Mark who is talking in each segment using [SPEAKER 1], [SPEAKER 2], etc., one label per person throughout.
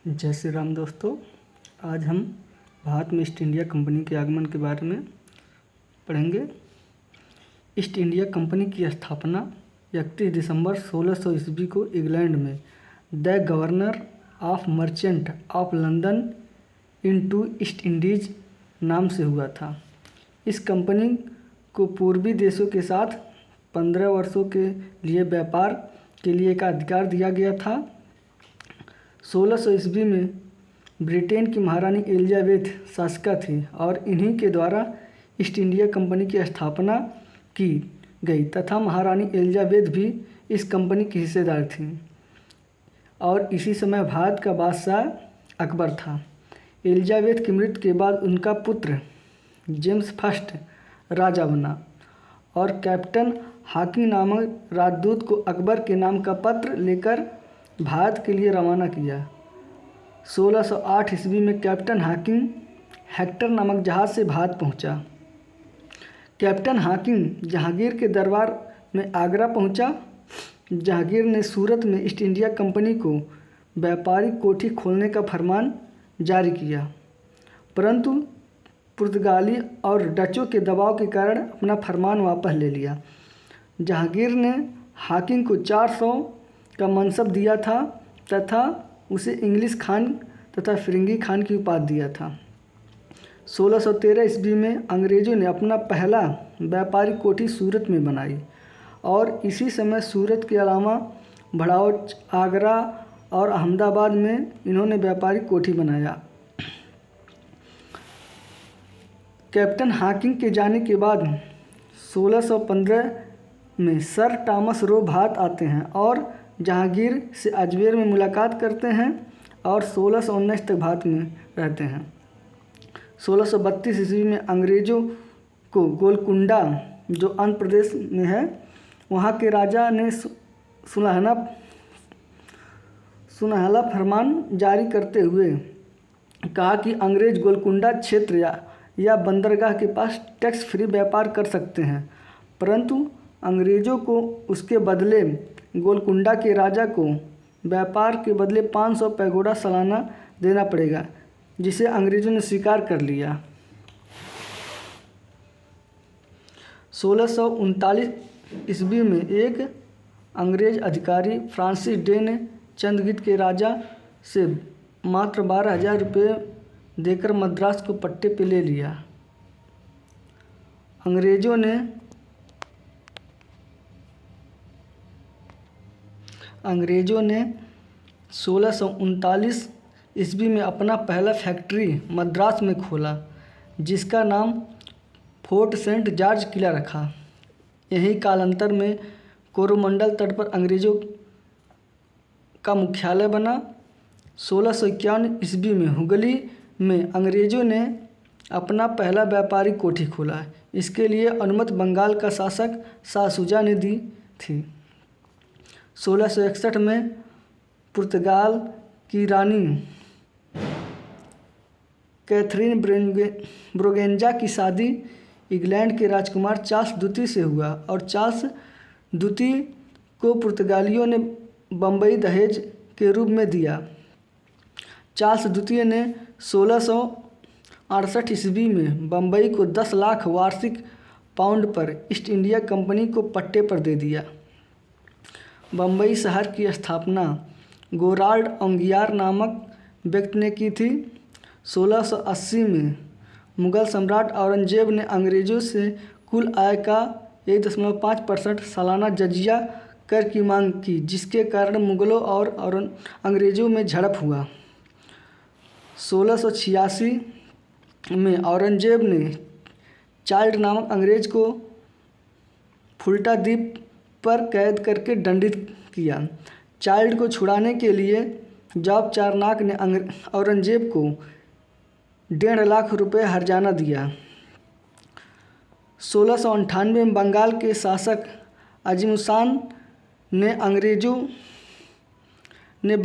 [SPEAKER 1] जय श्री राम दोस्तों। आज हम भारत में ईस्ट इंडिया कंपनी के आगमन के बारे में पढ़ेंगे। ईस्ट इंडिया कंपनी की स्थापना 31 दिसंबर 1600 ईस्वी को इंग्लैंड में the governor of merchant of London into east Indies नाम से हुआ था। इस कंपनी को पूर्वी देशों के साथ 15 वर्षों के लिए व्यापार के लिए एक अधिकार दिया गया था। 1600 ईस्वी में ब्रिटेन की महारानी एलिजाबेथ शासिका थी और इन्हीं के द्वारा ईस्ट इंडिया कंपनी की स्थापना की गई तथा महारानी एलिजाबेथ भी इस कंपनी की हिस्सेदार थी और इसी समय भारत का बादशाह अकबर था। एलिजाबेथ की मृत्यु के बाद उनका पुत्र जेम्स फर्स्ट राजा बना और कैप्टन हाकिंग नामक राजदूत को अकबर के नाम का पत्र लेकर भारत के लिए रवाना किया। 1608 ईस्वी में कैप्टन हाकिंग हेक्टर नामक जहाज़ से भारत पहुंचा। कैप्टन हाकिंग जहांगीर के दरबार में आगरा पहुंचा। जहांगीर ने सूरत में ईस्ट इंडिया कंपनी को व्यापारिक कोठी खोलने का फरमान जारी किया, परंतु पुर्तगाली और डचों के दबाव के कारण अपना फरमान वापस ले लिया। जहांगीर ने हाकिंग को 400 का मनसब दिया था तथा उसे इंग्लिश खान तथा फिरंगी खान की उपाधि दिया था। 1613 ईस्वी में अंग्रेज़ों ने अपना पहला व्यापारिक कोठी सूरत में बनाई और इसी समय सूरत के अलावा भड़ौच, आगरा और अहमदाबाद में इन्होंने व्यापारिक कोठी बनाया। कैप्टन हाकिंग के जाने के बाद 1615 में सर टॉमस रो भारत आते हैं और जहांगीर से अजमेर में मुलाकात करते हैं और 1619 तक भारत में रहते हैं। 1632 ईस्वी में अंग्रेज़ों को गोलकुंडा, जो आंध्र प्रदेश में है, वहाँ के राजा ने सुनहला फरमान जारी करते हुए कहा कि अंग्रेज़ गोलकुंडा क्षेत्र या बंदरगाह के पास टैक्स फ्री व्यापार कर सकते हैं, परंतु अंग्रेज़ों को उसके बदले गोलकुंडा के राजा को व्यापार के बदले 500 पैगोडा सालाना देना पड़ेगा, जिसे अंग्रेज़ों ने स्वीकार कर लिया। 1639 ईस्वी में एक अंग्रेज़ अधिकारी फ्रांसिस डे ने चंद्रगीत के राजा से मात्र 12,000 रुपये देकर मद्रास को पट्टे पे ले लिया। अंग्रेज़ों ने 1639 ईस्वी में अपना पहला फैक्ट्री मद्रास में खोला, जिसका नाम फोर्ट सेंट जॉर्ज किला रखा। यही कालांतर में कोरोमंडल तट पर अंग्रेज़ों का मुख्यालय बना। 1651 ईस्वी में हुगली में अंग्रेज़ों ने अपना पहला व्यापारिक कोठी खोला। इसके लिए अनुमति बंगाल का शासक शाह शुजा ने दी थी। 1661 में पुर्तगाल की रानी कैथरीन ब्रोगेंजा की शादी इंग्लैंड के राजकुमार चार्ल्स द्वितीय से हुआ और चार्ल्स द्वितीय को पुर्तगालियों ने बम्बई दहेज के रूप में दिया। चार्ल्स द्वितीय ने 1668 ईस्वी में बम्बई को 10 लाख वार्षिक पाउंड पर ईस्ट इंडिया कंपनी को पट्टे पर दे दिया। बम्बई शहर की स्थापना गोराल्ड ओंगियार नामक व्यक्ति ने की थी। 1680 में मुग़ल सम्राट औरंगजेब ने अंग्रेज़ों से कुल आय का 1.5% सालाना जजिया कर की मांग की, जिसके कारण मुग़लों और अंग्रेज़ों में झड़प हुआ। 1686 में औरंगजेब ने चाइल्ड नामक अंग्रेज़ को फुल्टा द्वीप पर कैद करके दंडित किया। चाइल्ड को छुड़ाने के लिए जॉब चारनाक ने औरंगजेब को 1.5 लाख रुपये हर्जाना दिया। 1698 में बंगाल के शासक अजीमुशान ने अंग्रेज़ों ने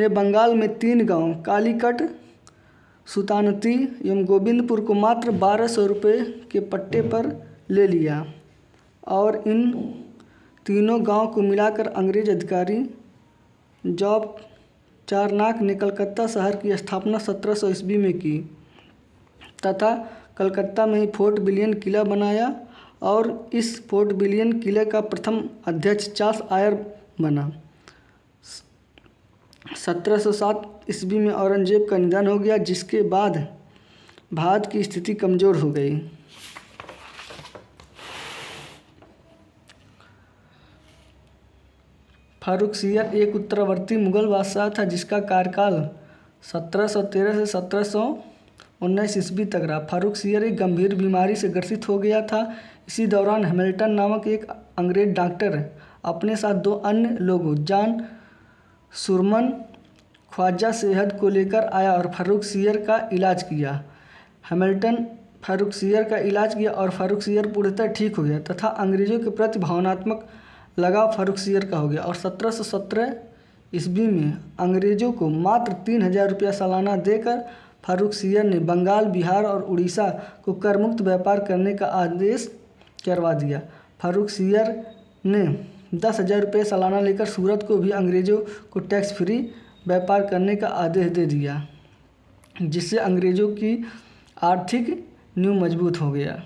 [SPEAKER 1] बंगाल में 3 गांव कालीकट, सुल्तानती एवं गोविंदपुर को मात्र 1200 रुपये के पट्टे पर ले लिया और इन तीनों गांव को मिलाकर अंग्रेज़ अधिकारी जॉब चारनाक ने कलकत्ता शहर की स्थापना 1700 ईस्वी में की तथा कलकत्ता में ही फोर्ट विलियम किला बनाया और इस फोर्ट विलियम किले का प्रथम अध्यक्ष चार्ल्स आयर बना। 1707 ईस्वी में औरंगजेब का निधन हो गया, जिसके बाद भारत की स्थिति कमज़ोर हो गई। फारुखसियर एक उत्तरवर्ती मुगल बादशाह था जिसका कार्यकाल 1713 से 1719 ईस्वी तक रहा। फारुखसियर एक गंभीर बीमारी से ग्रसित हो गया था। इसी दौरान हैमिल्टन नामक एक अंग्रेज डॉक्टर अपने साथ 2 अन्य लोगों जॉन सुरमन ख्वाजा सेहत को लेकर आया और फारुखसियर का इलाज किया। हैमिल्टन फारुखसियर का इलाज किया और फारुखसियर पूर्णतः ठीक हो गया तथा अंग्रेजों के प्रति भावनात्मक लगाव फारुखसियर का हो गया और 1717 ईस्वी में अंग्रेजों को मात्र 3000 रुपया सालाना देकर फारुखसियर ने बंगाल, बिहार और उड़ीसा को करमुक्त व्यापार करने का आदेश करवा दिया। फारुखसियर ने 10,000 रुपये सालाना लेकर सूरत को भी अंग्रेजों को टैक्स फ्री व्यापार करने का आदेश दे दिया, जिससे अंग्रेजों की आर्थिक नींव मजबूत हो गया।